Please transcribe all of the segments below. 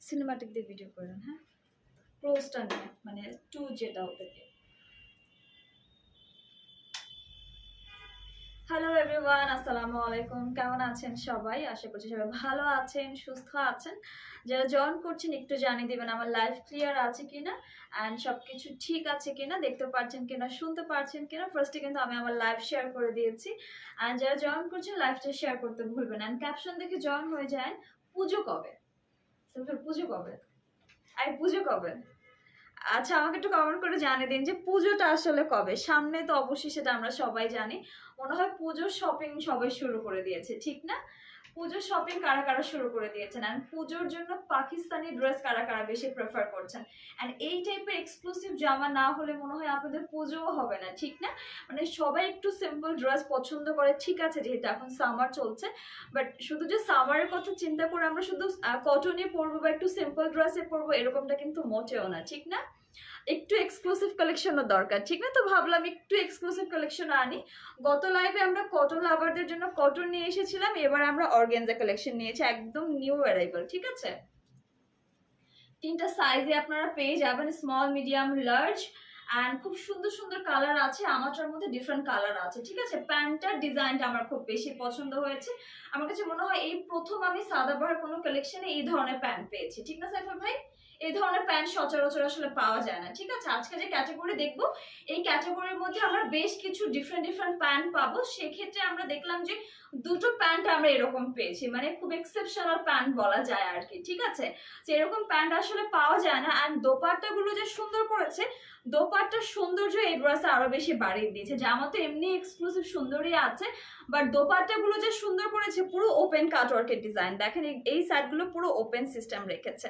Cinematic দিয়ে video করেন, হ্যাঁ, ক্লোজটা নিয়ে, মানে 2 যেটা ওটাকে। হ্যালো এভরিওয়ান, আসসালামু আলাইকুম। কেমন আছেন সবাই? আশা করছি সবাই ভালো আছেন, সুস্থ আছেন। যারা জয়েন করছেন একটু জানিয়ে দিবেন আমার লাইভ ক্লিয়ার আছে কিনা অ্যান্ড সবকিছু ঠিক আছে কিনা, দেখতে পাচ্ছেন কিনা, শুনতে পাচ্ছেন কিনা। ফার্স্টে কিন্তু আমি আমার লাইভ শেয়ার করে দিয়েছি অ্যান্ড যারা জয়েন করছেন লাইভটা শেয়ার করতে ভুলবেন অ্যান্ড ক্যাপশন দেখে জয়েন হয়ে যায়। পুজো কবে? পুজো কবে? আর পুজো কবে? আচ্ছা, আমাকে একটু কমেন্ট করে জানিয়ে দিন যে পুজোটা আসলে কবে। সামনে তো অবশ্যই, সেটা আমরা সবাই জানি। মনে হয় পুজোর শপিং সবাই শুরু করে দিয়েছে, ঠিক না? পুজোর শপিং কারা কারা শুরু করে দিয়েছেন অ্যান্ড পুজোর জন্য পাকিস্তানি ড্রেস কারা কারা বেশি প্রেফার করছেন অ্যান্ড এই টাইপের এক্সক্লুসিভ জামা না হলে মনে হয় আপনাদের পুজোও হবে না, ঠিক না? মানে সবাই একটু সিম্পল ড্রেস পছন্দ করে, ঠিক আছে, যেহেতু এখন সামার চলছে। বাট শুধু যে সামারের কথা চিন্তা করে আমরা শুধু কটনে পরবো বা একটু সিম্পল ড্রেসে পরবো, এরকমটা কিন্তু মোটেও না, ঠিক না? একটু এক্সক্লুসিভ কালেকশনও দরকার, ঠিক না? তো ভাবলাম একটু এক্সক্লুসিভ কালেকশন আনি। গত লাইভে আমরা কটন লাভারদের জন্য কটন নিয়ে এসেছিলাম, এবার আমরা অর্গানজা কালেকশন নিয়েছি, একদম নিউ অ্যারাইভাল, ঠিক আছে? 3টা সাইজে আপনারা পেয়ে যাবেন, স্মল, মিডিয়াম, লার্জ অ্যান্ড খুব সুন্দর সুন্দর কালার আছে। আমারটার মধ্যে ডিফারেন্ট কালার আছে, ঠিক আছে? প্যান্টটার ডিজাইনটা আমার খুব বেশি পছন্দ হয়েছে। আমার কাছে মনে হয় এই প্রথম আমি সাদাবাহার কোনো কালেকশনে এই ধরনের প্যান্ট পেয়েছি, ঠিক না সাইফুল ভাই? এই ধরনের প্যান্ট সচরাচর আসলে পাওয়া যায় না, ঠিক আছে? আজকে যে ক্যাটাগরি দেখবো, এই ক্যাটাগরির মধ্যে আমরা বেশ কিছু ডিফারেন্ট ডিফারেন্ট প্যান্ট পাবো। সেক্ষেত্রে আমরা দেখলাম যে দুটো প্যান্ট আমরা এরকম পেয়েছি, মানে খুব এক্সেপশনাল প্যান্ট বলা যায় আর কি, ঠিক আছে? যে এরকম প্যান্ট আসলে পাওয়া যায় না। আর দোপাট্টাগুলো যে সুন্দর করেছে, দোপাট্টার সৌন্দর্য এই ড্রেসে আরো বেশি বাড়িয়ে দিয়েছে। জামা তো এমনি এক্সক্লুসিভ সুন্দরই আছে, বাট দোপাট্টাগুলো যে সুন্দর করেছে, পুরো ওপেন কাটওয়ার্কের ডিজাইন। দেখেন এই সাইডগুলো পুরো ওপেন সিস্টেম রেখেছে।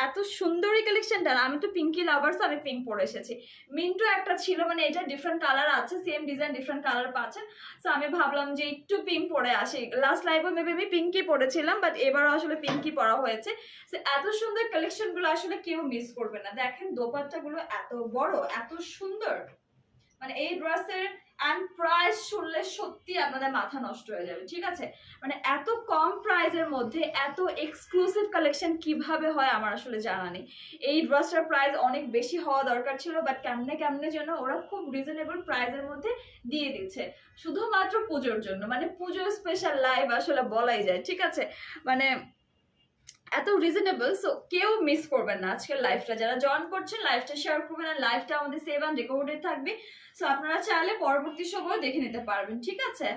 এত সুন্দর এই কালেকশনটা। আমি তো পিঙ্কি লাভার্স, আমি পিঙ্ক পরে এসেছি। মিন্টু একটা ছিল, মানে এটা ডিফারেন্ট কালার আছে, সেম ডিজাইন ডিফারেন্ট কালার পাচ্ছেন। তো আমি ভাবলাম যে একটু পিঙ্ক পরে আসি। লাস্ট লাইভে মেবি আমি পিঙ্কি পরেছিলাম, বাট এবারও আসলে পিঙ্কি পরা হয়েছে। এত সুন্দর কালেকশন গুলো আসলে কেউ মিস করবে না। দেখেন দোপাট্টা গুলো এত বড়, এত সুন্দর, মানে এই ড্রেসের অ্যান্ড প্রাইস শুনলে সত্যি আপনাদের মাথা নষ্ট হয়ে যাবে, ঠিক আছে? মানে এত কম প্রাইসের মধ্যে এত এক্সক্লুসিভ কালেকশন কিভাবে হয় আমার আসলে জানা নেই। এই ড্রেসটার প্রাইস অনেক বেশি হওয়া দরকার ছিল, বাট কেমনে কেমনে যেন ওরা খুব রিজনেবল প্রাইসের মধ্যে দিয়ে দিচ্ছে, শুধুমাত্র পুজোর জন্য। মানে পুজোর স্পেশাল লাইভ আসলে বলাই যায়, ঠিক আছে? মানে এত রিজনেবল, সো কেউ মিস করবেন না আজকের লাইভটা। যারা জয়েন করছেন লাইভটা শেয়ার করবেন, আর লাইভটা আমাদের সেভ অ্যান্ড রেকর্ডেড থাকবে, সো আপনারা চাইলে পরবর্তী সময় দেখে নিতে পারবেন, ঠিক আছে?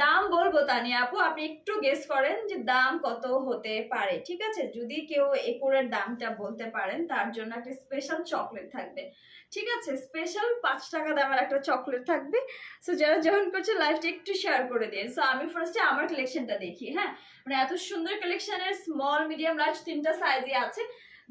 দাম বলবো তানিয়া আপু, আপনি একটু গেস করেন যে দাম কত হতে পারে, ঠিক আছে? যদি কেউ একুরের দামটা বলতে পারেন, তার জন্য একটা স্পেশাল চকলেট থাকবে, ঠিক আছে? স্পেশাল 5 টাকা দামের একটা চকলেট থাকবে। সো যারা জয়েন করছে লাইভটা একটু শেয়ার করে দিন। সো আমি ফার্স্টে আমার কালেকশনটা দেখি, হ্যাঁ? মানে এত সুন্দর কালেকশনের স্মল, মিডিয়াম, লার্জ 3টা সাইজই আছে।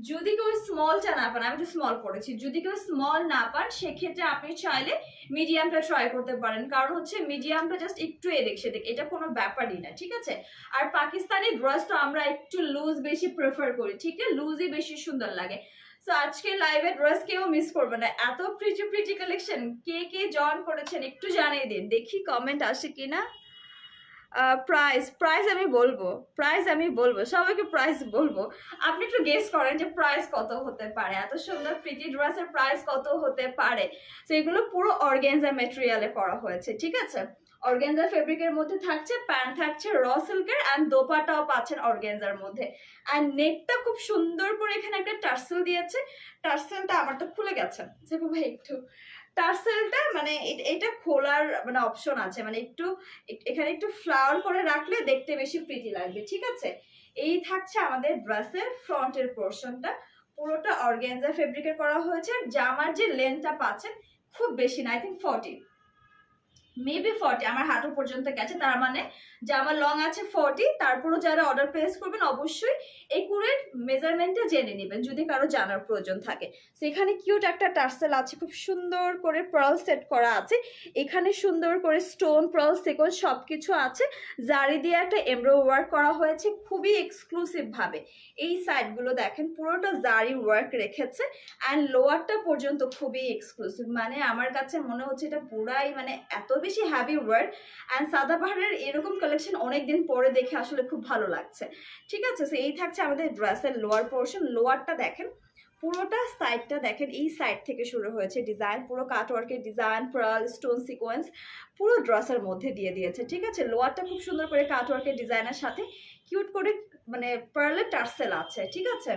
যদি কেউ স্মলটা না পান, আমি তো স্মল পড়েছি, যদি কেউ স্মল না পান সেক্ষেত্রে আপনি চাইলে মিডিয়ামটা ট্রাই করতে পারেন, কারণ হচ্ছে মিডিয়ামটা জাস্ট একটু এদিক সেদিক, এটা কোনো ব্যাপারই না, ঠিক আছে? আর পাকিস্তানি ড্রেস তো আমরা একটু লুজ বেশি প্রেফার করি, ঠিক আছে? লুজই বেশি সুন্দর লাগে। সো আজকে লাইভে ড্রেস কেউ মিস করবে না। এত প্রিটি প্রিটি কালেকশন, কে কে জয়েন করেছেন একটু জানিয়ে দিন, দেখি কমেন্ট আসে কিনা। প্রাইস আমি বলবো সবাইকে, প্রাইস বলবো। আপনি একটু গেস করেন যে প্রাইস কত হতে পারে, এত সুন্দর প্রিটি ড্রেসের প্রাইস কত হতে পারে। তো এগুলো পুরো অর্গানজা ম্যাটেরিয়ালে করা হয়েছে, ঠিক আছে? অর্গানজা ফেব্রিকের মধ্যে থাকছে, প্যান্ট থাকছে র সিল্কের অ্যান্ড দোপাটাও পাচ্ছেন অর্গানজার মধ্যে। অ্যান্ড নেকটা খুব সুন্দর করে এখানে একটা টার্সেল দিয়েছে। টার্সেলটা আমার তো খুলে গেছে, ভাই একটু টার্সেলটা, মানে এটা খোলার মানে অপশন আছে, মানে একটু এখানে একটু ফ্লাওয়ার করে রাখলে দেখতে বেশি প্রিটি লাগবে, ঠিক আছে? এই থাকছে আমাদের ড্রেসের ফ্রন্টের পোর্শনটা, পুরোটা অর্গানজা ফেব্রিকের করা হয়েছে। জামার যে লেন্থটা পাচ্ছেন খুব বেশি না, আই থিঙ্ক 40, মেবি 40, আমার হাঁটু পর্যন্ত গেছে, তার মানে জামা লং আছে 40। তারপরও যারা অর্ডার প্লেস করবেন অবশ্যই একুরেট মেজারমেন্টটা জেনে নেবেন যদি কারো জানার প্রয়োজন থাকে। সেখানে কিউট একটা টার্সেল আছে, খুব সুন্দর করে পার্ল সেট করা আছে, এখানে সুন্দর করে স্টোন, পার্ল, সিকোয়েন্স সবকিছু আছে। জারি দিয়ে একটা এমব্রো ওয়ার্ক করা হয়েছে খুবই এক্সক্লুসিভ ভাবে। এই সাইডগুলো দেখেন পুরোটা জারি ওয়ার্ক রেখেছে অ্যান্ড লোয়ারটা পর্যন্ত খুবই এক্সক্লুসিভ। মানে আমার কাছে মনে হচ্ছে এটা পুরাই মানে এত বেশি হ্যাভি ওয়ার্ক অ্যান্ড সাদাবাহারের এরকম কালেকশন অনেকদিন পরে দেখে আসলে খুব ভালো লাগছে। ঠিক আছে, সো এই থাকছে আমাদের ড্রেসের লোয়ার পোর্শন। লোয়ারটা দেখেন, পুরোটা সাইডটা দেখেন, এই সাইড থেকে শুরু হয়েছে ডিজাইন, পুরো কাটওয়ার্কের ডিজাইন, পার্ল স্টোন সিকোয়েন্স পুরো ড্রেসের মধ্যে দিয়ে দিয়েছে। ঠিক আছে, লোয়ারটা খুব সুন্দর করে কাটওয়ার্কের ডিজাইনের সাথে কিউট করে মানে পার্লের টার্সেল আছে। ঠিক আছে,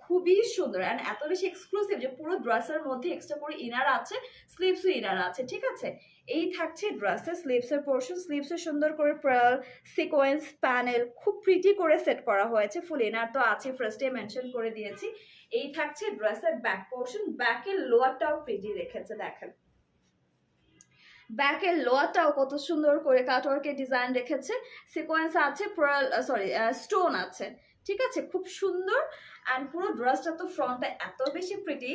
খুবই সুন্দর অ্যান্ড এত বেশি এক্সক্লুসিভ যে পুরো ড্রেসের মধ্যে এক্সট্রা করে ইনার আছে, স্লিভসও ইনার আছে। ঠিক আছে, এই থাকছে ড্রেসের স্লিভসের পোর্শন। স্লিভসে সুন্দর করে পার্ল সিকোয়েন্স প্যানেল খুব প্রিটি করে সেট করা হয়েছে। ফুল ইনার তো আছে, ফার্স্টে মেনশন করে দিয়েছি। এই থাকছে ড্রেসের ব্যাক পোর্শন। ব্যাকের লোয়ারটাও প্রিটি রেখেছে, দেখেন ব্যাকের লোয়ারটাও কত সুন্দর করে কাটওয়ার্কের ডিজাইন রেখেছে, সিকোয়েন্স আছে, পার্ল সরি স্টোন আছে। ঠিক আছে, খুব সুন্দর অ্যান্ড পুরো ড্রেসটা তো ফ্রন্টটা এত বেশি প্রিটি,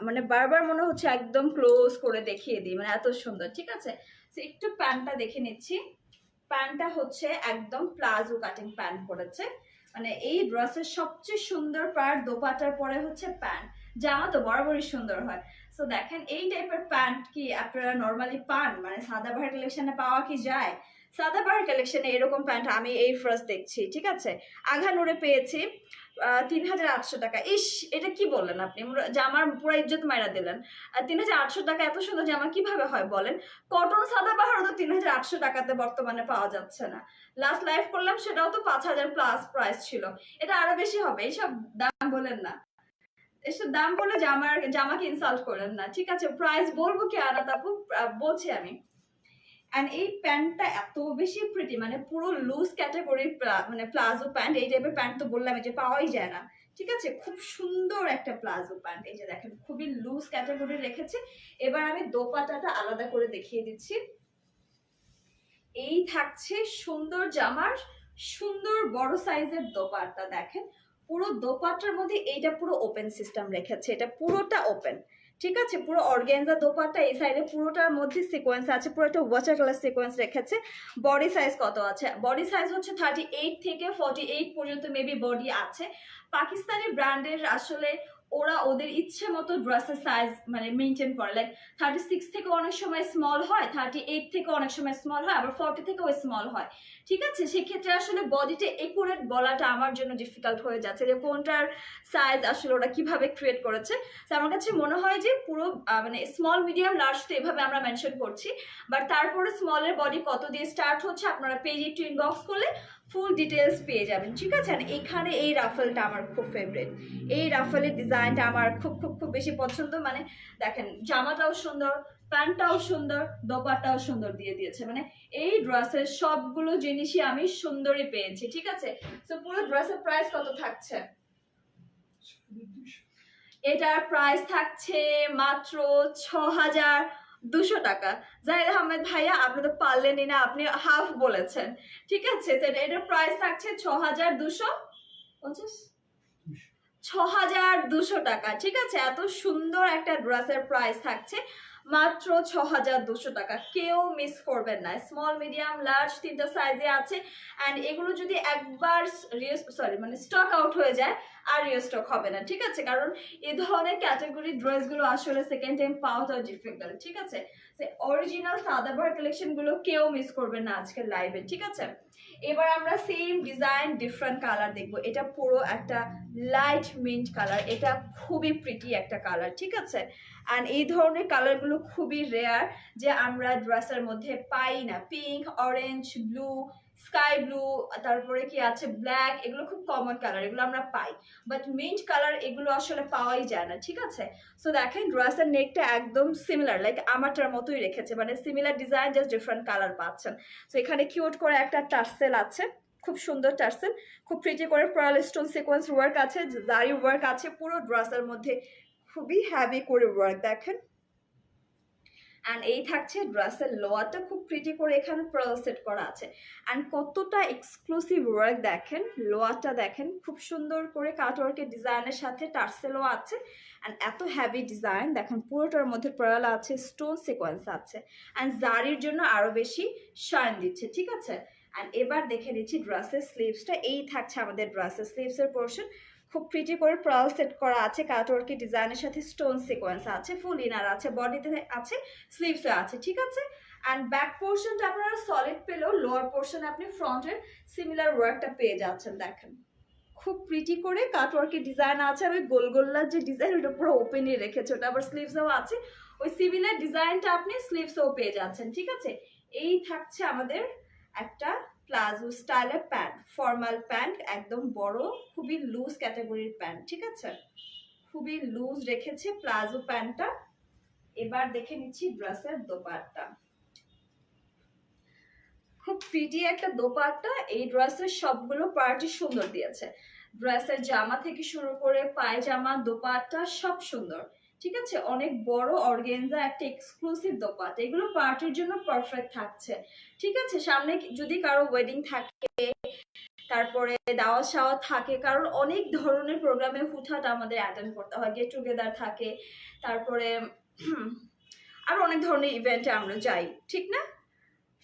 মানে বারবার মনে হচ্ছে একদম ক্লোজ করে দেখিয়ে দিই, মানে এত সুন্দর। ঠিক আছে, তো একটু প্যান্টটা দেখে নিচ্ছি। প্যান্টটা হচ্ছে একদম প্লাজো কাটিং প্যান্ট করেছে, মানে এই ড্রেসের সবচেয়ে সুন্দর পার্ট দোপাটার পরে হচ্ছে প্যান্ট। জামা তো বরাবরই সুন্দর হয়। সো দেখেন এই টাইপের প্যান্ট কি আপনারা নর্মালি পান, মানে সাদাবাহার কালেকশনে পাওয়া কি যায়? সাদাবাহার কালেকশনে এরকম প্যান্ট আমি এই ফার্স্ট দেখছি। ঠিক আছে, আঘানুরে পেয়েছি 3800 টাকা। ইস, এটা কি বললেন আপনি, জামার পুরো ইজ্জত মাইরা দিলেন। 3800 টাকা এত সুন্দর জামা কিভাবে হয় বলেন? কটন সাদাবাহারও তো 3800 টাকাতে বর্তমানে পাওয়া যাচ্ছে না। লাস্ট লাইভ করলাম সেটাও তো 5000 প্লাস প্রাইস ছিল, এটা আরো বেশি হবে। এইসব দাম বলেন না, এসব দাম বলে জামাকে ইনসাল্ট করেন না। ঠিক আছে, প্রাইস বলবো কি আনাত আপু, বলছি আমি। অ্যান্ড এই প্যান্টটা এত বেশি প্রিটি, মানে পুরো লুজ ক্যাটাগরির মানে প্লাজো প্যান্ট। এই টাইপের প্যান্ট তো বললাম যে পাওয়াই যায় না। ঠিক আছে, খুব সুন্দর একটা প্লাজো প্যান্ট, এই যে দেখেন খুবই লুজ ক্যাটাগরি রেখেছে। এবার আমি দোপাটাটা আলাদা করে দেখিয়ে দিচ্ছি। এই থাকছে সুন্দর জামার সুন্দর বড় সাইজের দোপাট্টা, দেখেন পুরো দোপাট্টার মধ্যে এইটা পুরো ওপেন সিস্টেম রেখেছে, এটা পুরোটা ওপেন। ঠিক আছে, পুরো অর্গানজা দোপাট্টা, এই সাইডে পুরোটার মধ্যে সিকোয়েন্স আছে, পুরো একটা ওয়াটার কালার সিকোয়েন্স রেখেছে। বডি সাইজ কত আছে? বডি সাইজ হচ্ছে 38 থেকে 48 পর্যন্ত মেবি বডি আছে। পাকিস্তানি ব্র্যান্ডের আসলে ওরা ওদের ইচ্ছে মতো ড্রেসের সাইজ মানে মেনটেন করে, লাইক 36 থেকে অনেক সময় স্মল হয়, 38 থেকে অনেক সময় স্মল হয়, আবার 40 থেকেও স্মল হয়। ঠিক আছে, সেক্ষেত্রে আসলে বডিটা একুরেট বলাটা আমার জন্য ডিফিকাল্ট হয়ে যাচ্ছে যে কোনটার সাইজ আসলে ওরা কিভাবে ক্রিয়েট করেছে। তো আমার কাছে মনে হয় যে পুরো মানে স্মল মিডিয়াম লার্জ তো এভাবে আমরা মেনশন করছি, বাট তারপরে স্মলের বডি কত দিয়ে স্টার্ট হচ্ছে আপনারা পেজে একটু ইনবক্স করলে ফুল ডিটেলস পেয়ে যাবেন। ঠিক আছে, আর এখানে এই রাফেলটা আমার খুব ফেভারিট, এই রাফেলের ডিজাইনটা আমার খুব খুব খুব বেশি পছন্দ। মানে দেখেন জামাটাও সুন্দর, প্যান্টটাও সুন্দর, দোপাট্টাও সুন্দর দিয়ে দিয়েছে, মানে এই ড্রেসের সবগুলো জিনিসই আমি সুন্দরই পেয়েছি। ঠিক আছে, তো পুরো ড্রেসের প্রাইস কত থাকছে? এটার প্রাইস থাকছে মাত্র 6200 টাকা। জাহিদ আহমেদ ভাইয়া, আপনি তো পারলেনই না, আপনি হাফ বলেছেন। ঠিক আছে, এটার প্রাইস থাকছে 6250 6200 টাকা। ঠিক আছে, এত সুন্দর একটা ড্রেসের প্রাইস থাকছে মাত্র 6200 টাকা। কেউ মিস করবেন না, স্মল মিডিয়াম লার্জ তিনটা সাইজে আছে। অ্যান্ড এগুলো যদি একবার মানে স্টক আউট হয়ে যায় আর রিস্টক হবে না। ঠিক আছে, কারণ এই ধরনের ক্যাটাগরি ড্রেসগুলো আসলে সেকেন্ড টাইম পাওয়াটাও ডিফিকাল্ট। ঠিক আছে, অরিজিনাল সাদাবাহার কালেকশন গুলো কেউ মিস করবেন না আজকের লাইভে। ঠিক আছে, এবার আমরা সেম ডিজাইন ডিফারেন্ট কালার দেখবো। এটা পুরো একটা লাইট মিন্ট কালার, এটা খুবই প্রিটি একটা কালার। ঠিক আছে, অ্যান্ড এই ধরনের কালারগুলো খুবই রেয়ার যে আমরা ড্রেসের মধ্যে পাই না। Pink, orange, blue, sky blue, তারপরে কি আছে ব্ল্যাক, এগুলো খুব কমন কালার, এগুলো আমরা পাই, বাট মিন্ট কালার এগুলো আসলে পাওয়াই যায় না। ঠিক আছে, সো দেখেন ড্রেসের নেকটা একদম সিমিলার, লাইক আমারটার মতোই রেখেছে, মানে similar design just different colour পাচ্ছেন। সো এখানে কিউট করে একটা টার্সেল আছে, খুব সুন্দর টার্সেল, খুব প্রিটি করে পার্ল স্টোন সিকোয়েন্স ওয়ার্ক আছে, জারি ওয়ার্ক আছে পুরো ড্রেসের মধ্যে, খুবই হ্যাভি করে ওয়ার্ক দেখেন। অ্যান্ড এই থাকছে ড্রেসের লোয়ারটা, খুব প্রিটি করে এখানে পার্ল সেট করা আছে। অ্যান্ড কতটা এক্সক্লুসিভ ওয়ার্ক দেখেন, লোয়ারটা দেখেন খুব সুন্দর করে কাটওয়ার্কের ডিজাইনের সাথে টার্সেলও আছে। অ্যান্ড এত হ্যাভি ডিজাইন দেখেন, পুরোটার মধ্যে পার্ল আছে, স্টোন সিকোয়েন্স আছে, অ্যান্ড জারির জন্য আরও বেশি শাইন দিচ্ছে। ঠিক আছে, অ্যান্ড এবার দেখে নিচ্ছি ড্রেসের স্লিভসটা। এই থাকছে আমাদের ড্রেসের স্লিভসের পোর্শন, খুব প্রিটি করে পার্ল সেট করা আছে, কাটওয়ার্কি ডিজাইনের সাথে স্টোন সিকোয়েন্স আছে, ফুল ইনার আছে, বডিতে আছে, স্লিভসে আছে। ঠিক আছে, অ্যান্ড ব্যাক পোর্শনটা আপনারা সলিড পেলেও লোয়ার পোর্শনে আপনি ফ্রন্টের সিমিলার ওয়ার্কটা পেয়ে যাচ্ছেন। দেখেন খুব প্রিটি করে কাটওয়ার্কের ডিজাইন আছে, আর ওই গোলগোল্লার যে ডিজাইন ওটা পুরো ওপেনই রেখেছে, ওটা আবার স্লিভসও আছে, ওই সিমিলার ডিজাইনটা আপনি স্লিভসও পেয়ে যাচ্ছেন। ঠিক আছে, এই থাকছে আমাদের একটা প্লাজো স্টাইলের প্যান্ট, ফর্মাল প্যান্ট, একদম বড়, খুবই লুজ ক্যাটাগরির প্যান্ট। ঠিক আছে, খুবই লুজ রেখেছে প্লাজো প্যান্টটা। এবার দেখে নিচ্ছি ড্রেসের দোপাট্টা। খুব প্রিটি একটা দোপাট্টা, এই ড্রেসের সবগুলো পার্টই সুন্দর দিয়েছে। ড্রেসের জামা থেকে শুরু করে পায়জামা, দোপাট্টা সব সুন্দর। ঠিক আছে, অনেক বড় অর্গানজা একটা এক্সক্লুসিভ দোপাট্টা, এগুলো পার্টির জন্য পারফেক্ট থাকছে। ঠিক আছে, সামনে যদি কারো ওয়েডিং থাকে, তারপরে দাওয়াত শাওয়াত থাকে, কারণ অনেক ধরনের প্রোগ্রামে হুটহাট আমাদের অ্যাটেন্ড করতে হয়, গেট টুগেদার থাকে, তারপরে আরো অনেক ধরনের ইভেন্টে আমরা যাই, ঠিক না,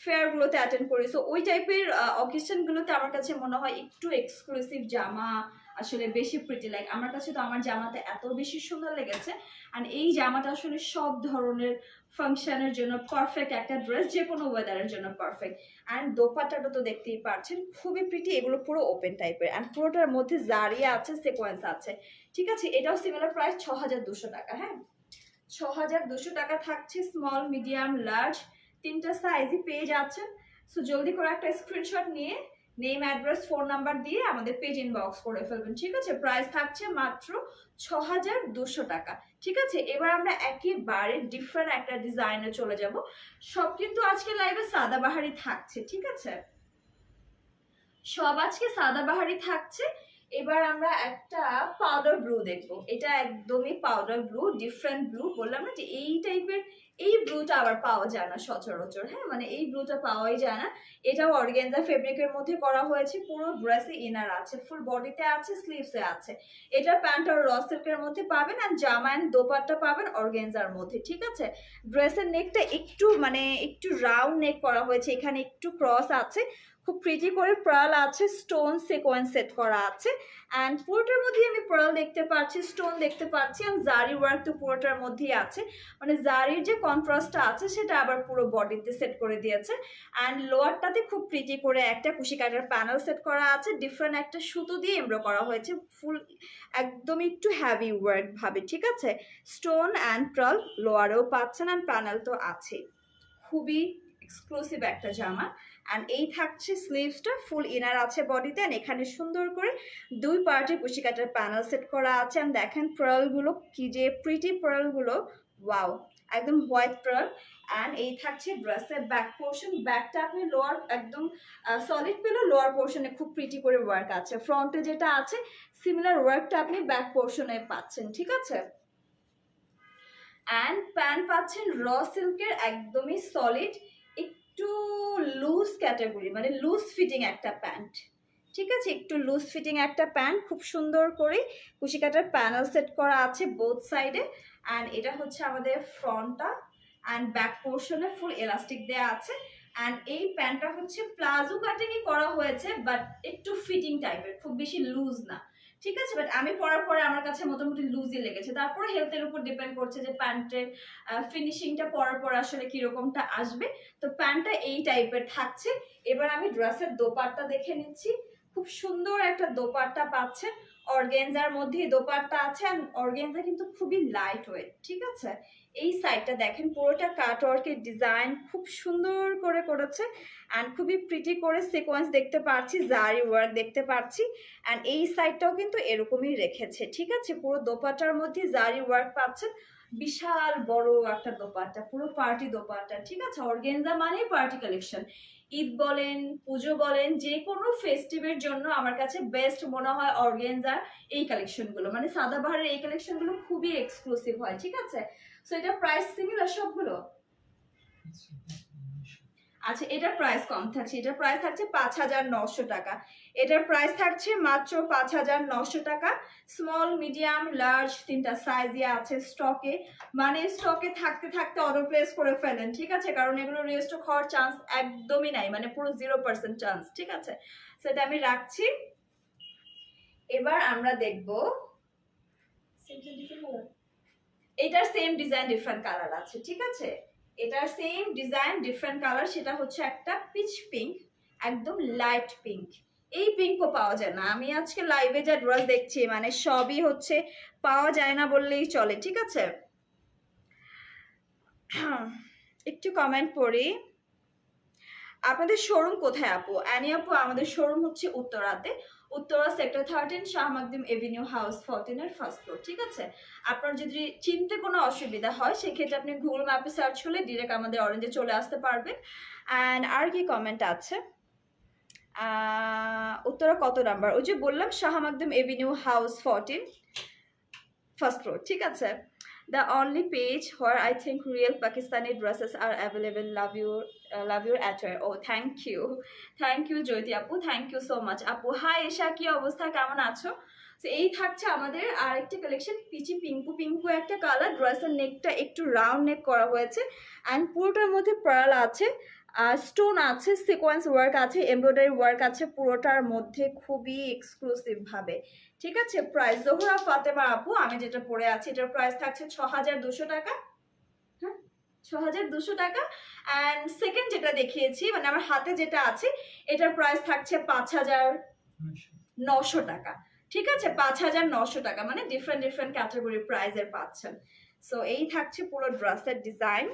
ফেয়ারগুলোতে অ্যাটেন্ড করি। সো ওই টাইপের অকেশনগুলোতে আমার কাছে মনে হয় একটু এক্সক্লুসিভ জামা আসলে বেশি প্রিটি। লাইক আমার কাছে তো আমার জামাটা এত বেশি সুন্দর লেগেছে, অ্যান্ড এই জামাটা আসলে সব ধরনের ফাংশনের জন্য পারফেক্ট একটা ড্রেস, যে কোনো ওয়েদারের জন্য পারফেক্ট। অ্যান্ড দোপাট্টাটা তো দেখতেই পাচ্ছেন খুবই প্রিটি, এগুলো পুরো ওপেন টাইপের, অ্যান্ড পুরোটার মধ্যে জারিয়া আছে, সিকোয়েন্স আছে। ঠিক আছে, এটাও সিমিলার প্রাইস 6200 টাকা। হ্যাঁ, 6200 টাকা থাকছে। স্মল, মিডিয়াম, লার্জ তিনটা সাইজই পেয়ে যাচ্ছেন। সো জলদি করে একটা স্ক্রিনশট নিয়ে নেম, অ্যাড্রেস, ফোন নাম্বার দিয়ে আমাদের পেজ ইনবক্স করে ফেলবেন। ঠিক আছে, প্রাইস থাকছে মাত্র 6200 টাকা। ঠিক আছে, এবার আমরা একেবারে ডিফারেন্ট একটা ডিজাইনে চলে যাব। সব কিন্তু আজকে লাইভে সাদাবাহারি থাকছে। ঠিক আছে, সব আজকে সাদাবাহারি থাকছে। এবার আমরা একটা পাউডার ব্লু দেখবো, এটা একদমই পাউডার ব্লু, ডিফারেন্ট ব্লু। বললাম না যে এই টাইপের, এই ব্লুটা আবার পাওয়া যায় না সচরাচর। হ্যাঁ, মানে এই ব্লুটা পাওয়াই যায় না। এটাও অর্গানজা ফেব্রিকের মধ্যে করা হয়েছে, পুরো ড্রেসে ইনার আছে, ফুল বডিতে আছে, স্লিভসে আছে। এটার প্যান্ট আর র সিল্কের মধ্যে পাবেন, আর জামা এন্ড দোপাট্টা পাবেন অর্গানজার মধ্যে। ঠিক আছে, ড্রেসের নেকটা একটু মানে একটু রাউন্ড নেক করা হয়েছে, এখানে একটু ক্রস আছে, খুব প্রিটি করে পার্ল আছে, স্টোন সিকোয়েন্স সেট করা আছে। অ্যান্ড পুরোটার মধ্যে আমি পার্ল দেখতে পাচ্ছি, স্টোন দেখতে পাচ্ছি, আর জারি ওয়ার্ক তো পুরোটার মধ্যেই আছে। মানে জারির যে কন্ট্রাস্টটা আছে সেটা আবার পুরো বডিতে সেট করে দিয়েছে। অ্যান্ড লোয়ারটাতে খুব প্রিটি করে একটা কুশি কাটার প্যানেল সেট করা আছে, ডিফারেন্ট একটা সুতো দিয়ে এমব্রো করা হয়েছে, ফুল একদম একটু হ্যাভি ওয়ার্ক ভাবে। ঠিক আছে, স্টোন অ্যান্ড পার্ল লোয়ারেও পাচ্ছেন, অ্যান্ড প্যানেল তো আছে। খুবই এক্সক্লুসিভ একটা জামা। অ্যান্ড এই থাকছে স্লিভসটা, ফুল ইনার আছে বডিতে, অ্যান্ড এখানে সুন্দর করে দুই পার্টে কুশি কাটার প্যানেল সেট করা আছে। অ্যান্ড দেখেন পার্লগুলো কি যে প্রিটি পার্লগুলো, ওয়াও, একদম হোয়াইট পার্ল। অ্যান্ড এই থাকছে ড্রেসের ব্যাক পোর্শন। ব্যাকটা আপনি লোয়ার একদম সলিড পেলেও লোয়ার পোর্শনে খুব প্রিটি করে ওয়ার্ক আছে। ফ্রন্টে যেটা আছে সিমিলার ওয়ার্কটা আপনি ব্যাক পোর্শনে পাচ্ছেন। ঠিক আছে, অ্যান্ড প্যান্ট পাচ্ছেন র সিল্কের, একদমই সলিড, একটু লুজ ক্যাটাগরি, মানে লুজ ফিটিং একটা প্যান্ট। ঠিক আছে, একটু লুজ ফিটিং একটা প্যান্ট, খুব সুন্দর করে কুশি কাটার প্যানেল সেট করা আছে বোথ সাইডে। অ্যান্ড এটা হচ্ছে আমাদের ফ্রন্টটা, অ্যান্ড ব্যাক পোর্শনে ফুল এলাস্টিক দেওয়া আছে। অ্যান্ড এই প্যান্টটা হচ্ছে প্লাজো কাটিংই করা হয়েছে, বাট একটু ফিটিং টাইপের, খুব বেশি লুজ না। ঠিক আছে, বাট আমি পরার পরে আমার কাছে মোটামুটি লুজই লেগেছে। তারপরে হেলথের উপর ডিপেন্ড করছে যে প্যান্টের ফিনিশিংটা পরার পর আসলে কিরকমটা আসবে। তো প্যান্টটা এই টাইপের থাকছে। এবার আমি ড্রেসের দোপাট্টা দেখে নিচ্ছি। খুব সুন্দর একটা দোপাট্টা পাচ্ছেন, অর্গেনজার মধ্যে দোপাট্টা আছে। আর অর্গেনজা কিন্তু খুবই লাইট ওয়েট। ঠিক আছে, এই সাইডটা দেখেন পুরোটা কাট ওয়ার্কের ডিজাইন খুব সুন্দর করে করেছে, অ্যান্ড খুবই প্রিটি করে সিকোয়েন্স দেখতে পাচ্ছি, জারি ওয়ার্ক দেখতে পাচ্ছি। অ্যান্ড এই সাইডটাও কিন্তু এরকমই রেখেছে। ঠিক আছে, পুরো দোপাট্টার মধ্যে জারি ওয়ার্ক পাচ্ছেন, বিশাল বড় একটা দোপাট্টা, পুরো পার্টি দোপাট্টা। ঠিক আছে, অর্গেনজা মানেই পার্টি কালেকশন। ঈদ বলেন, পুজো বলেন, যে কোনো ফেস্টিভের জন্য আমার কাছে বেস্ট মনে হয় অর্গেনজা এই কালেকশনগুলো, মানে সাদাবাহারের এই কালেকশনগুলো খুবই এক্সক্লুসিভ হয়। ঠিক আছে, সো এটা প্রাইস সিমিলার সবগুলো। আচ্ছা, এটার প্রাইস কম থাকছে, এটার প্রাইস থাকছে 5900 টাকা। এটার প্রাইস থাকছে মাত্র 5900 টাকা। স্মল, মিডিয়াম, লার্জ তিনটা সাইজই আছে স্টকে, মানে স্টকে থাকতে থাকতে অর্ডার প্লেস করে ফেলেন। ঠিক আছে, কারণ এগুলো রিস্টক হওয়ার চান্স একদমই নাই, মানে পুরো 0% চান্স। ঠিক আছে, সেটা আমি রাখছি। এবার আমরা দেখবো এটার সেম ডিজাইন ডিফারেন্ট কালার আছে। ঠিক আছে, এটার সেম ডিজাইন ডিফারেন্ট কালার, সেটা হচ্ছে একটা পিচ পিঙ্ক, একদম লাইট পিঙ্ক। এই পিঙ্কও পাওয়া যায় না। আমি আজকে লাইভে যা ড্রেস দেখছি মানে সবই হচ্ছে পাওয়া যায় না বললেই চলে, ঠিক আছে। একটু কমেন্ট পড়ি। আপনাদের শোরুম কোথায় আপু? অ্যানি আপু, আমাদের শোরুম হচ্ছে উত্তরাতে, Uttara sector 13, Shah Makdum avenue house 14 এর ফার্স্ট ফ্লোর, ঠিক আছে। আপনার যদি চিনতে কোনো অসুবিধা হয় সেক্ষেত্রে আপনি গুগল ম্যাপে সার্চ করলে ডিরেক্ট আমাদের অরেঞ্জে চলে আসতে পারবেন। অ্যান্ড আর কি কমেন্ট আছে? উত্তরা কত নাম্বার? ওই যে বললাম Shah Makdum avenue house 14 first floor, ঠিক আছে। The only page where I think real Pakistani dresses are available. Love your attire. Oh, thank you জ্যোতি আপু, থ্যাংক ইউ সো মাচ আপু। হাই এশা, কি অবস্থা, কেমন আছো? তো এই থাকছে আমাদের আরেকটা কালেকশন, পিচি পিঙ্কু পিঙ্কু একটা কালার। ড্রেসের নেকটা একটু রাউন্ড নেক করা হয়েছে অ্যান্ড পুরোটার মধ্যে পার্ল আছে, স্টোন আছে, সিকোয়েন্স ওয়ার্ক আছে, এমব্রয়ডারি ওয়ার্ক আছে পুরোটার মধ্যে, খুবই এক্সক্লুসিভ ভাবে, ঠিক আছে। প্রাইস জোহরা ফাতেমা আপু, আমি যেটা পরে আছি এটার প্রাইস থাকছে 6200 টাকা। হ্যাঁ, 6200 টাকা। অ্যান্ড সেকেন্ড যেটা দেখিয়েছি মানে আমার হাতে যেটা আছে এটার প্রাইস থাকছে 5900 টাকা, ঠিক আছে। 5900 টাকা, মানে ডিফারেন্ট ডিফারেন্ট ক্যাটাগরির প্রাইসের পাচ্ছেন। সো এই থাকছে পুরো ড্রেসের ডিজাইন,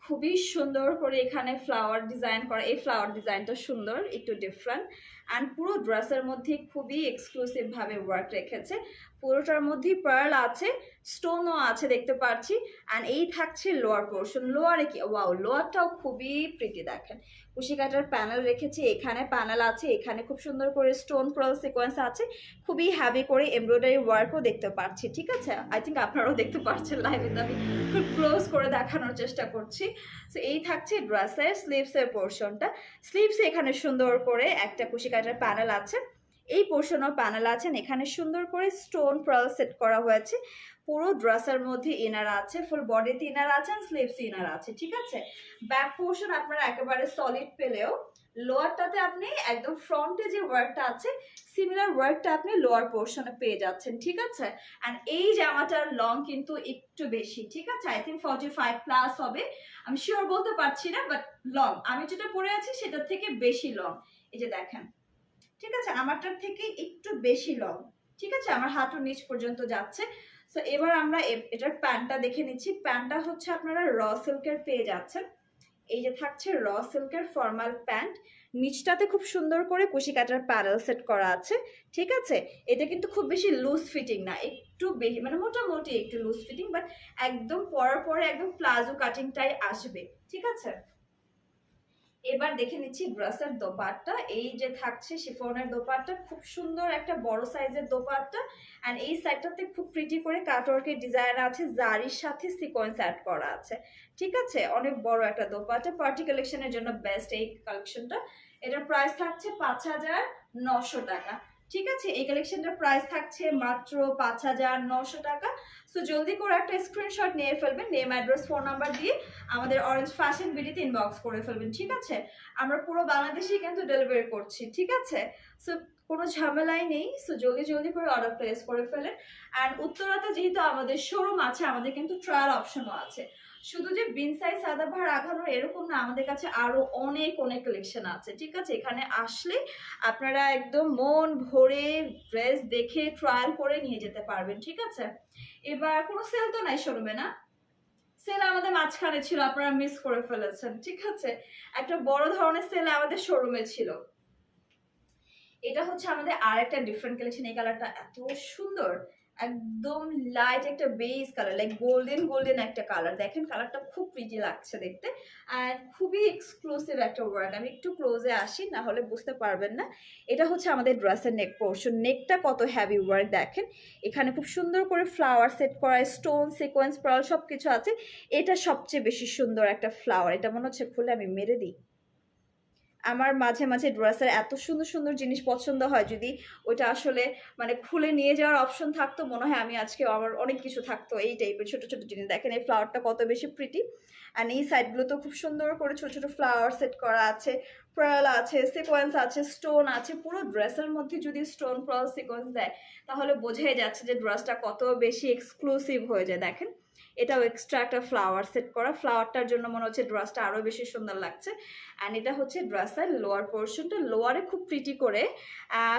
খুবই সুন্দর করে এখানে ফ্লাওয়ার ডিজাইন করা। এই ফ্লাওয়ার ডিজাইনটা সুন্দর, একটু ডিফারেন্ট। অ্যান্ড পুরো ড্রেসের মধ্যে খুবই এক্সক্লুসিভ ভাবে ওয়ার্ক রেখেছে, পুরোটার মধ্যেই পার্ল আছে, স্টোনও আছে দেখতে পাচ্ছি। অ্যান্ড এই থাকছে লোয়ার পোর্শন। লোয়ারে কি ওয়াও, লোয়ারটাও খুবই প্রিটি, দেখেন কুশি কাটার প্যানেল রেখেছি, এখানে প্যানেল আছে, এখানে খুব সুন্দর করে স্টোন পার্ল সিকোয়েন্স আছে, খুবই হ্যাভি করে এমব্রয়ডারি ওয়ার্কও দেখতে পাচ্ছি, ঠিক আছে। আই থিঙ্ক আপনারাও দেখতে পাচ্ছেন লাইভে, আমি খুব ক্লোজ করে দেখানোর চেষ্টা করছি। সো এই থাকছে ড্রেসের স্লিভসের পোর্শনটা। স্লিভসে এখানে সুন্দর করে একটা কুশি কাটার প্যানেল আছে, এই পোর্শনও প্যানেল আছেন, এখানে সুন্দর করে স্টোন পার্ল সেট করা হয়েছে। পুরো ড্রেসের মধ্যে ইনার আছে, ফুল বডিতে ইনার আছে, স্লিভস ইনার আছে, ঠিক আছে। ব্যাক পোর্শন আপনারা একেবারে সলিড পেলেও লোয়ারটাতে আপনি একদম ফ্রন্টে যে ওয়ার্কটা আছে সিমিলার ওয়ার্কটা আপনি লোয়ার পোর্শনে পেয়ে যাচ্ছেন, ঠিক আছে। অ্যান্ড এই জামাটার লং কিন্তু একটু বেশি, ঠিক আছে। আই থিঙ্ক 45 প্লাস হবে, আমি শিওর বলতে পারছি না, বাট লং আমি যেটা পরে আছি সেটার থেকে বেশি লং, এই যে দেখেন, ঠিক আছে। আমারটার থেকে একটু বেশি লং, ঠিক আছে, আমার হাঁটুর নিচ পর্যন্ত যাচ্ছে। সো এবার আমরা এটার প্যান্টটা দেখে নিচ্ছি। প্যান্টটা হচ্ছে আপনারা র সিল্কের পেয়ে যাচ্ছেন, এই যে থাকছে র সিল্কের ফর্মাল প্যান্ট, নিচটাতে খুব সুন্দর করে কুশি কাটার প্যানেল সেট করা আছে, ঠিক আছে। এটা কিন্তু খুব বেশি লুজ ফিটিং না, একটু বেশি মানে মোটামুটি একটু লুজ ফিটিং, বাট একদম পরার পরে একদম প্লাজো কাটিংটাই আসবে, ঠিক আছে। এবার দেখে নিচ্ছি ড্রেসের দোপাট্টা। এই যে থাকছে শিফনের দোপাট্টা, খুব সুন্দর একটা বড় সাইজের দোপাট্টা। অ্যান্ড এই সাইডটাতে খুব প্রিটি করে কাটওয়ার্কের ডিজাইন আছে, জারির সাথে সিকোয়েন্স অ্যাড করা আছে, ঠিক আছে। অনেক বড় একটা দোপাট্টা, পার্টি কালেকশনের জন্য বেস্ট এই কালেকশনটা। এটার প্রাইস থাকছে 5900 টাকা, ঠিক আছে। এই কালেকশনটার প্রাইস থাকছে মাত্র 5900 টাকা। সো জলদি করে একটা স্ক্রিনশট নিয়ে ফেলবেন, নেম অ্যাড্রেস ফোন নাম্বার দিয়ে আমাদের অরেঞ্জ ফ্যাশন বিডিতে ইনবক্স করে ফেলবেন, ঠিক আছে। আমরা পুরো বাংলাদেশেই কিন্তু ডেলিভারি করছি, ঠিক আছে। সো কোনো ঝামেলাই নেই। সো জলদি জলদি করে অর্ডার প্লেস করে ফেলেন। অ্যান্ড উত্তরাতে যেহেতু আমাদের শোরুম আছে, আমাদের কিন্তু ট্রায়াল অপশনও আছে। শুধু যে বিন সাইজ সাদাবাহার আঘানোর এরকম না, আমাদের কাছে আরো অনেক অনেক কালেকশন আছে, ঠিক আছে। এখানে আসলে আপনারা একদম মন ভরে ড্রেস দেখে ট্রায়াল করে নিয়ে যেতে পারবেন, ঠিক আছে। এবার কোনো সেল তো নাই শোরুমে, না? সেল আমাদের মাঝখানে ছিল, আপনারা মিস করে ফেলেছেন, ঠিক আছে। একটা বড় ধরনের সেল আমাদের শোরুমে ছিল। এটা হচ্ছে আমাদের আর একটা ডিফারেন্ট কালেকশন। এই কালারটা এত সুন্দর, একদম লাইট একটা beige colour, like golden golden একটা কালার। দেখেন কালারটা খুব প্রিটি লাগছে দেখতে, আর খুবই এক্সক্লুসিভ একটা ওয়ার্ক। আমি একটু ক্লোজে আসি, না হলে বুঝতে পারবেন না। এটা হচ্ছে আমাদের ড্রেসের নেক পোর্শন। নেকটা কত হ্যাভি ওয়ার্ক দেখেন, এখানে খুব সুন্দর করে ফ্লাওয়ার সেট করা, স্টোন সিকোয়েন্স পার্ল সব কিছু আছে। এটা সবচেয়ে বেশি সুন্দর একটা ফ্লাওয়ার, এটা মনে হচ্ছে খুলে আমি মেরে দিই। আমার মাঝে মাঝে ড্রেসের এত সুন্দর সুন্দর জিনিস পছন্দ হয়, যদি ওটা আসলে মানে খুলে নিয়ে যাওয়ার অপশন থাকতো মনে হয় আমি আজকে আমার অনেক কিছু থাকতো এই টাইপের ছোট ছোট জিনিস। দেখেন এই ফ্লাওয়ারটা কত বেশি প্রিটি, অ্যান্ড এই সাইডগুলো তো খুব সুন্দর করে ছোট ছোট ফ্লাওয়ার সেট করা আছে, পার্ল আছে, সিকোয়েন্স আছে, স্টোন আছে। পুরো ড্রেসের মধ্যে যদি স্টোন পার্ল সিকোয়েন্স দেয় তাহলে বোঝাই যাচ্ছে যে ড্রেসটা কত বেশি এক্সক্লুসিভ হয়ে যায়। দেখেন এটাও এক্সট্রা একটা ফ্লাওয়ার সেট করা, ফ্লাওয়ারটার জন্য মনে হচ্ছে ড্রেসটা আরো বেশি সুন্দর লাগছে। অ্যান্ড এটা হচ্ছে ড্রেসের লোয়ার পোর্শনটা, লোয়ারে খুব প্রিটি করে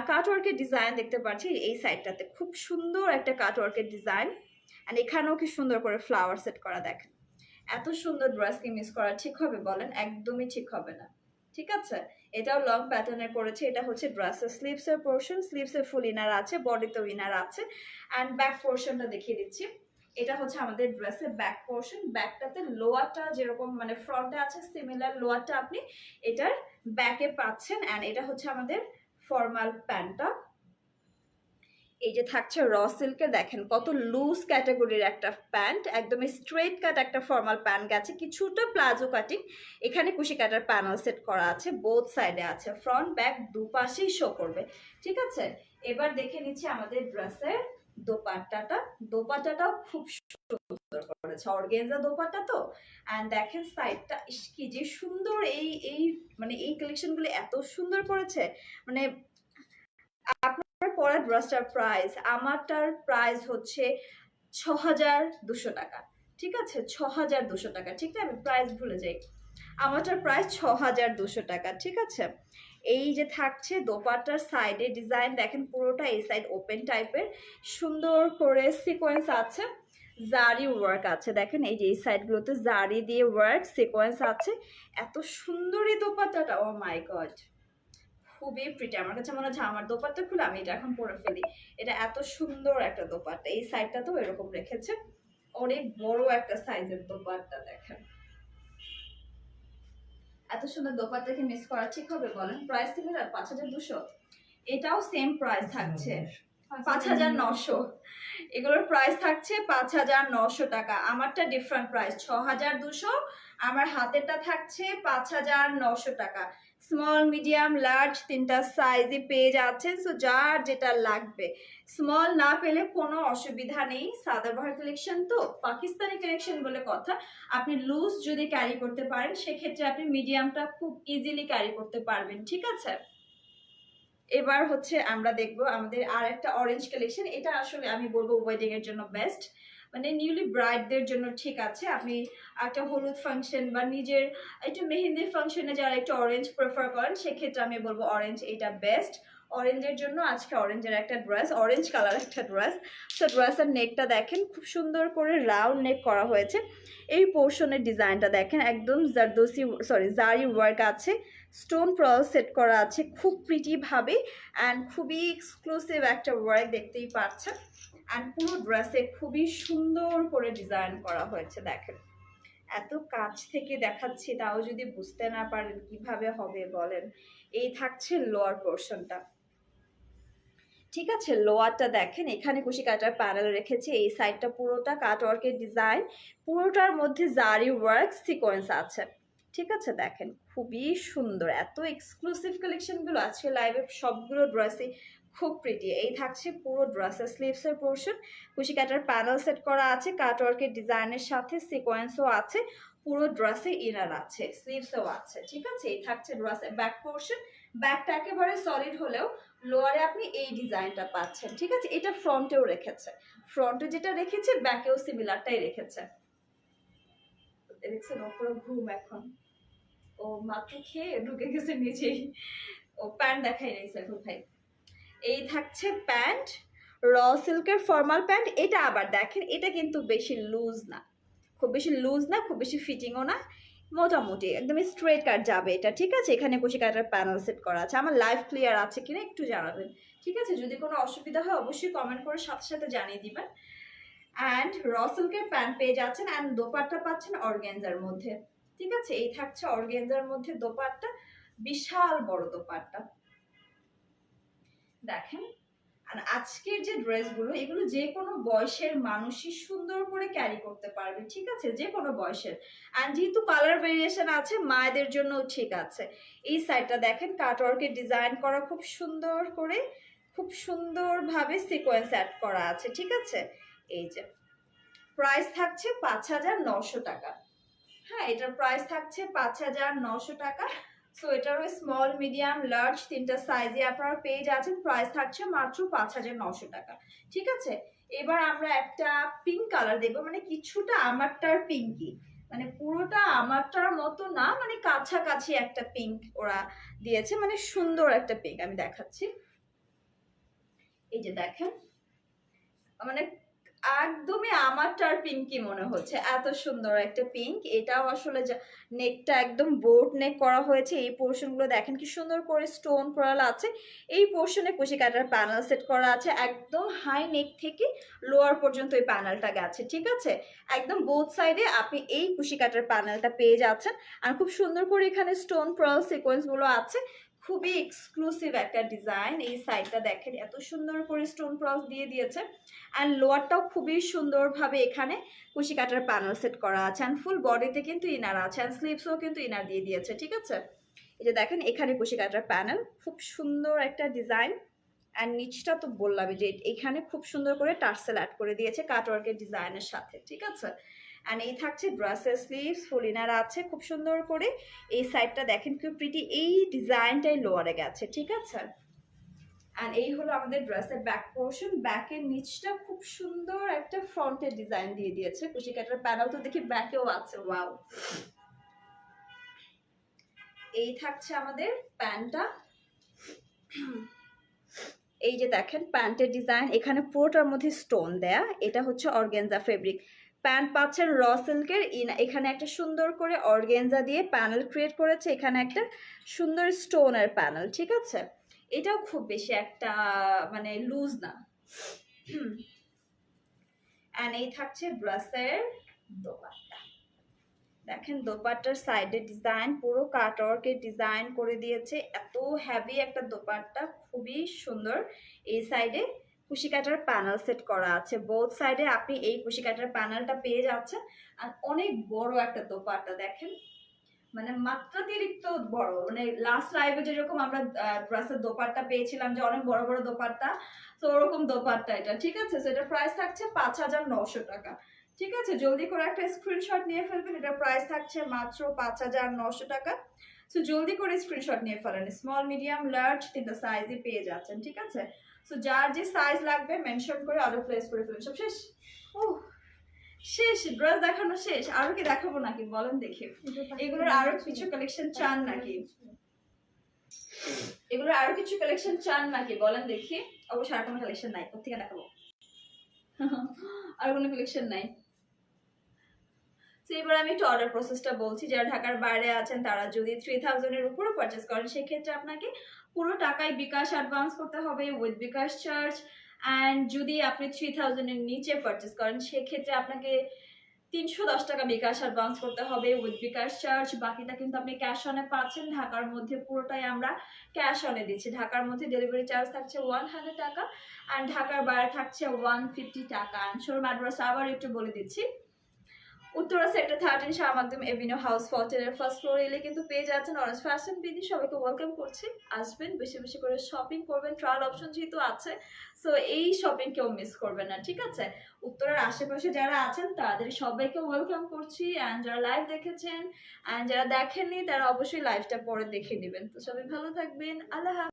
কাটওয়ার্কের ডিজাইন দেখতে পাচ্ছি এই সাইডটাতে, খুব সুন্দর একটা কাটওয়ার্কের ডিজাইন। অ্যান্ড এখানেও কি সুন্দর করে ফ্লাওয়ার সেট করা, দেখেন এত সুন্দর ড্রেস কি মিস করা ঠিক হবে বলেন? একদমই ঠিক হবে না। ঠিক আছে, এটাও লং প্যাটার্নের করেছে। এটা হচ্ছে ড্রেসের স্লিভসের পোর্শন, স্লিভসের ফুল ইনার আছে, বডিতেও ইনার আছে। অ্যান্ড ব্যাক পোর্শনটা দেখিয়ে দিচ্ছি, এটা হচ্ছে আমাদের ড্রেসের ব্যাক পোর্শন। ব্যাকটাতে লোয়ারটা যেরকম মানে ফ্রন্টে আছে সিমিলার লোয়ারটা আপনি এটার ব্যাকে পাচ্ছেন। অ্যান্ড এটা হচ্ছে আমাদের ফর্মাল প্যান্টটা। এই যে থাকছে র সিল্কে, দেখেন কত লুজ ক্যাটাগরির একটা প্যান্ট, একদমই স্ট্রেট কাট একটা ফর্মাল প্যান্ট গেছে, কিছুটা প্লাজো কাটিং। এখানে কুশি কাটার প্যানেল সেট করা আছে, বোথ সাইডে আছে, ফ্রন্ট ব্যাক দুপাশেই শো করবে। ঠিক আছে, এবার দেখে নিচ্ছি আমাদের ড্রেসের দোপাট্টাটা। দোপাট্টাটাও খুব সুন্দর করেছে, অর্গানজা দোপাট্টা তো। অ্যান্ড দেখেন সাইডটা, কি যে সুন্দর, এই এই মানে এই কালেকশনগুলো এত সুন্দর করেছে। মানে পরা ড্রেসটার প্রাইস, আমারটার প্রাইস হচ্ছে ৬,২০০ টাকা। ঠিক আছে, ৬,২০০ টাকা। ঠিক না, আমি প্রাইস ভুলে যাই, আমারটার প্রাইস ৬,২০০ টাকা। ঠিক আছে, এই যে থাকছে দোপাট্টার সাইডে ডিজাইন দেখেন, পুরোটা এই সাইড ওপেন টাইপের, সুন্দর করে সিকোয়েন্স আছে, জারি ওয়ার্ক আছে। দেখেন এই যে এই সাইডগুলোতে জারি দিয়ে ওয়ার্ক সিকোয়েন্স আছে। এত সুন্দর এই দোপাট্টাটা, ও মাই গড, খুবই প্রিটি। আমার কাছে মনে হচ্ছে আমার দোপাট্টা খুলে আমি এটা এখন পরে ফেলি। এটা এত সুন্দর একটা দোপাট্টা, এই সাইডটা তো এরকম রেখেছে, অনেক বড় একটা সাইজের দোপাট্টা। দেখেন এত সুন্দর দোপাট্টাকে মিস করা ঠিক হবে বলেন? প্রাইস থেকে ৫,২০০, এটাও সেম প্রাইস থাকছে ৫,৯০০। এগুলোর প্রাইস থাকছে ৫,৯০০ টাকা। আমারটা ডিফারেন্ট প্রাইস ৬,২০০, আমার হাতেরটা থাকছে ৫,৯০০ টাকা। স্মল মিডিয়াম লার্জ তিনটা সাইজে পেয়ে যাচ্ছেন, সো যার যেটা লাগবে। স্মল না পেলে কোনো অসুবিধা নেই, সাদাবাহার কালেকশন তো, পাকিস্তানি কালেকশন বলে কথা। আপনি লুজ যদি ক্যারি করতে পারেন সেক্ষেত্রে আপনি মিডিয়ামটা খুব ইজিলি ক্যারি করতে পারবেন। ঠিক আছে, এবার হচ্ছে আমরা দেখবো আমাদের আর একটা অরেঞ্জ কালেকশন। এটা আসলে আমি বলবো ওয়েডিং এর জন্য বেস্ট, মানে নিউলি ব্রাইডদের জন্য ঠিক আছে। আপনি একটা হলুদ ফাংশন বা নিজের একটু মেহেন্দি ফাংশনে যারা একটু অরেঞ্জ প্রেফার করেন সেক্ষেত্রে আমি বলবো অরেঞ্জ এটা বেস্ট। অরেঞ্জের জন্য আজকে অরেঞ্জের একটা ড্রেস, অরেঞ্জ কালার একটা ড্রেস। তো ড্রেসের নেকটা দেখেন খুব সুন্দর করে রাউন্ড নেক করা হয়েছে। এই পোর্শনের ডিজাইনটা দেখেন একদম জারি ওয়ার্ক আছে, স্টোন পার্ল সেট করা আছে খুব প্রিটি ভাবে। অ্যান্ড খুবই এক্সক্লুসিভ একটা ওয়ার্ক দেখতেই পাচ্ছেন। অ্যান্ড পুরো ড্রেসে খুবই সুন্দর করে ডিজাইন করা হয়েছে। দেখেন এত কাছ থেকে দেখাচ্ছি তাও যদি বুঝতে না পারেন কিভাবে হবে বলেন? এই থাকছে লোয়ার পোর্শনটা। ঠিক আছে, লোয়ারটা দেখেন এখানে কুশি কাটার প্যানেল রেখেছে, এই সাইডটা পুরোটা কাটওয়ার্কের ডিজাইন, পুরোটার মধ্যে জারি ওয়ার্ক সিকোয়েন্স আছে। ঠিক আছে, দেখেন খুবই সুন্দর, এত এক্সক্লুসিভ কালেকশনগুলো আজকে লাইভে সবগুলো ড্রেসই খুব প্রিটি। এই থাকছে পুরো ড্রেসের স্লিভসের পোর্শন, কুশি কাটার প্যানেল সেট করা আছে, কাটওয়ার্কের ডিজাইনের সাথে সিকোয়েন্সও আছে, পুরো ড্রেসে ইনার আছে, স্লিভসও আছে। ঠিক আছে, এই থাকছে ড্রেসের ব্যাক পোর্শন। ব্যাকটা একেবারে সলিড হলেও লোয়ারে আপনি এই ডিজাইনটা পাচ্ছেন। ঠিক আছে, এটা ফ্রন্টেও রেখেছে, ফ্রন্টে যেটা রেখেছে ব্যাকেও সিমিলারটাই রেখেছে। দেখছেন ওপরে ঘুম, এখন ও মাত্র খেয়ে ঢুকে গেছে নিজেই, ও প্যান্ট দেখাই রয়েছে এখন ভাই। এই থাকছে প্যান্ট, র সিল্কের ফর্মাল প্যান্ট। এটা আবার দেখেন এটা কিন্তু বেশি লুজ না, খুব বেশি লুজ না, খুব বেশি ফিটিংও না, মোটামুটি একদম স্ট্রেট কাট যাবে এটা। ঠিক আছে, এখানে কুশি কাটার প্যানেল সেট করা আছে। আমার লাইভ ক্লিয়ার আছে কিনা একটু জানাবেন। ঠিক আছে, যদি কোনো অসুবিধা হয় অবশ্যই কমেন্ট করে সাথে সাথে জানিয়ে দিবেন। অ্যান্ড র সিল্কের প্যান্ট পেয়ে যাচ্ছেন, অ্যান্ড দোপাট্টা পাচ্ছেন অর্গানজার মধ্যে। ঠিক আছে, এই থাকছে অর্গানজার মধ্যে দোপাট্টা, বিশাল বড় দোপাট্টা। দেখেন আর আজকের যে ড্রেসগুলো এগুলো যে কোনো বয়সের মানুষই সুন্দর করে ক্যারি করতে পারবে। ঠিক আছে, যে কোনো বয়সের। অ্যান্ড যেহেতু কালার ভেরিয়েশন আছে মায়েদের জন্য ঠিক আছে। এই সাইডটা দেখেন কাটওয়ার্কের ডিজাইন করা খুব সুন্দর করে, খুব সুন্দরভাবে সিকোয়েন্স অ্যাড করা আছে। ঠিক আছে, এই যে প্রাইস থাকছে ৫,৯০০ টাকা। হ্যাঁ, এটার প্রাইস থাকছে ৫,৯০০ টাকা। সো এটারও স্মল মিডিয়াম লার্জ তিনটা সাইজে আপনারা পেয়ে যাচ্ছেন, প্রাইস থাকছে মাত্র ৫,৯০০ টাকা। ঠিক আছে, এবার আমরা একটা পিঙ্ক কালার দেবো, মানে কিছুটা আমারটার পিঙ্কি, মানে পুরোটা আমারটার মতো না, মানে কাছাকাছি একটা পিঙ্ক ওরা দিয়েছে, মানে সুন্দর একটা পিঙ্ক আমি দেখাচ্ছি। এই যে দেখেন, মানে একদমই আমারটার পিঙ্কি মনে হচ্ছে, এত সুন্দর একটা পিঙ্ক। এটাও আসলে নেকটা একদম বোট নেক করা হয়েছে। এই পোর্শন গুলো দেখেন কি সুন্দর করে স্টোন করা আছে। এই পোর্শনে কুশি কাটার প্যানেল সেট করা আছে, একদম হাই নেক থেকে লোয়ার পর্যন্ত এই প্যানেলটা গেছে, ঠিক আছে। একদম বোথ সাইডে আপনি এই কুশি কাটার প্যানেলটা পেয়ে যাচ্ছেন। আর খুব সুন্দর করে এখানে স্টোন পার্ল সিকোয়েন্স গুলো আছে, খুবই এক্সক্লুসিভ একটা ডিজাইন। এই সাইডটা দেখেন এত সুন্দর করে স্টোন পার্লস দিয়ে দিয়েছে। অ্যান্ড লোয়ারটাও খুবই সুন্দরভাবে এখানে কুশি কাটার প্যানেল সেট করা আছে। অ্যান্ড ফুল বডিতে কিন্তু ইনার আছে, অ্যান্ড স্লিভসও কিন্তু ইনার দিয়ে দিয়েছে, ঠিক আছে। এই যে দেখেন এখানে কুশি কাটার প্যানেল, খুব সুন্দর একটা ডিজাইন। অ্যান্ড নিচটা তো বললাম যে এখানে খুব সুন্দর করে টার্সেল অ্যাড করে দিয়েছে কাটওয়ার্কের ডিজাইনের সাথে, ঠিক আছে। অ্যান্ড এই থাকছে ড্রেসের স্লিভস, ফুল ইনার আছে খুব সুন্দর করে। এই সাইডটা দেখেন কি প্রিটি, এই ডিজাইনটাই লোয়ারে গেছে, ঠিক আছে। অ্যান্ড এই হলো আমাদের ড্রেসের ব্যাক পোর্শন। ব্যাকের নিচটা খুব সুন্দর একটা ফ্রন্টের ডিজাইন দিয়ে দিয়েছে, কুশি কাটার প্যানেল তো দেখি ব্যাকেও আছে, ওয়াও। এই থাকছে আমাদের প্যান্টটা। এই যে দেখেন প্যান্টের ডিজাইন, এখানে পুরোটার মধ্যে স্টোন দেয়া, এটা হচ্ছে অর্গানজা ফেব্রিক। প্যান্ট পাচ্ছেন র সিল্কের, এখানে একটা সুন্দর করে অর্গানজা দিয়ে প্যানেল ক্রিয়েট করেছে, এখানে একটা সুন্দর স্টোনের প্যানেল, ঠিক আছে। এটাও খুব বেশি একটা মানে লুজ না। অ্যান্ড এই থাকছে ড্রেসের দোপাট্টা। দেখেন দোপাট্টার সাইডের ডিজাইন পুরো কাটওয়ার্কের ডিজাইন করে দিয়েছে, এত হেভি একটা দোপাট্টা, খুবই সুন্দর। এই সাইডে কুশি কাটার প্যানেল সেট করা আছে, বোথ সাইডে আপনি এই কুশি কাটার প্যানেলটা পেয়ে যাচ্ছেন। আর অনেক বড় একটা দোপাট্টা দেখেন, মানে মাত্রাতিরিক্ত বড়, মানে লাস্ট লাইভে যেরকম আমরা ড্রেসের দোপাট্টা পেয়েছিলাম যে অনেক বড় বড় দোপাট্টা, তো ওরকম দোপাট্টা এটা, ঠিক আছে। সো এটার প্রাইস থাকছে 5,900 টাকা, ঠিক আছে। জলদি করে একটা স্ক্রিনশট নিয়ে ফেলবেন, এটার প্রাইস থাকছে মাত্র 5,900 টাকা। সো জলদি করে স্ক্রিনশট নিয়ে ফেলেন, স্মল মিডিয়াম লার্জ তিনটা সাইজে পেয়ে যাচ্ছেন, ঠিক আছে। সো যার যে সাইজ লাগবে মেনশন করে অর্ডার প্লেস করে ফেলুন। সব শেষ, ও শেষ, ড্রেস দেখানো শেষ, আরো কি দেখাবো নাকি বলেন দেখি। এগুলোর আরো কিছু কালেকশন চান নাকি, এগুলোর আরো কিছু কালেকশন চান নাকি বলেন দেখি। অবশ্য আর কোনো কালেকশন নাই, কোথেকে দেখাবো, আর কোনো কালেকশন নাই। তো এবার আমি একটু অর্ডার প্রসেসটা বলছি। যারা ঢাকার বাইরে আছেন তারা যদি 3000 এর উপরে পারচেস করেন সেক্ষেত্রে আপনাকে পুরো টাকায় বিকাশ অ্যাডভান্স করতে হবে উইথ বিকাশ চার্জ। অ্যান্ড যদি আপনি 3000 এর নিচে পারচেস করেন সেক্ষেত্রে আপনাকে 310 টাকা বিকাশ অ্যাডভান্স করতে হবে উইথ বিকাশ চার্জ। বাকিটা কিন্তু আপনি ক্যাশ অনে পাচ্ছেন। ঢাকার মধ্যে পুরোটাই আমরা ক্যাশ অনে দিচ্ছি। ঢাকার মধ্যে ডেলিভারি চার্জ থাকছে 100 টাকা, অ্যান্ড ঢাকার বাইরে থাকছে 150 টাকা। অ্যান্ড শোরুম অ্যাড্রেস আবার একটু বলে দিচ্ছি, উত্তরা সেক্টর 13 শাহমাকদুম এভিনিউ হাউস 14 এর ফার্স্ট ফ্লোর এলে কিন্তু পেয়ে যাচ্ছেন অরেঞ্জ ফ্যাশন বিডি। সবাইকে ওয়েলকাম করছি, আসবেন, বেশি বেশি করে শপিং করবেন, ট্রায়াল অপশন যেহেতু আছে, সো এই শপিং কেউ মিস করবেন না, ঠিক আছে। উত্তরার আশেপাশে যারা আছেন তাদের সবাইকে ওয়েলকাম করছি। অ্যান্ড যারা লাইভ দেখেছেন অ্যান্ড যারা দেখেননি তারা অবশ্যই লাইভটা পরে দেখে নেবেন। তো সবাই ভালো থাকবেন, আল্লাহ হাফেজ।